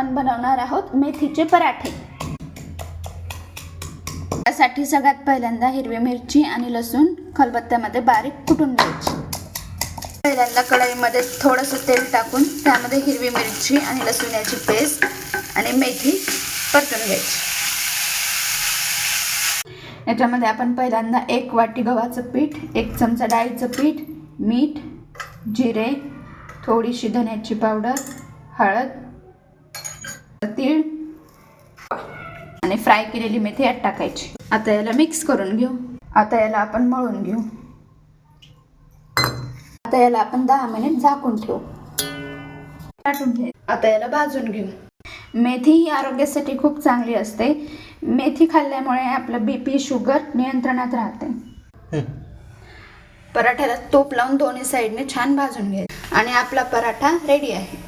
आपण बनवणार आहोत मेथीचे पराठे। त्यासाठी सगळ्यात पहिल्यांदा हिरवी मिरची आणि लसूण खलबत्त्यामध्ये बारीक कुटून घ्यायची। पहिल्यांदा कढईमध्ये थोडंसं तेल टाकून त्यामध्ये हिरवी मिरची आणि लसूण याची पेस्ट आणि मेथी परतून घ्यायची। याच्यामध्ये आपण पहिल्यांदा 1 वाटी गव्हाचं पीठ, 1 चमचा डाळीचं पीठ, मीठ, जिरे, थोडीशी धन्याची पावडर, हळद, तीळ आणि फ्राय केलेली मेथी यात टाकायची। आता याला मिक्स करून घेऊ। आता याला आपण मळून घेऊ। आता याला आपण 10 मिनिट झाकून ठेवू। आता याला भाजून घेऊ। मेथी ही आरोग्यासाठी खूप चांगली असते। मेथी खाल्ल्यामुळे आपलं बीपी शुगर नियंत्रणात राहते। पराठ्याला तूप लावून दोन्ही साइडने छान भाजून घ्यायचं आणि आपला पराठा रेडी आहे।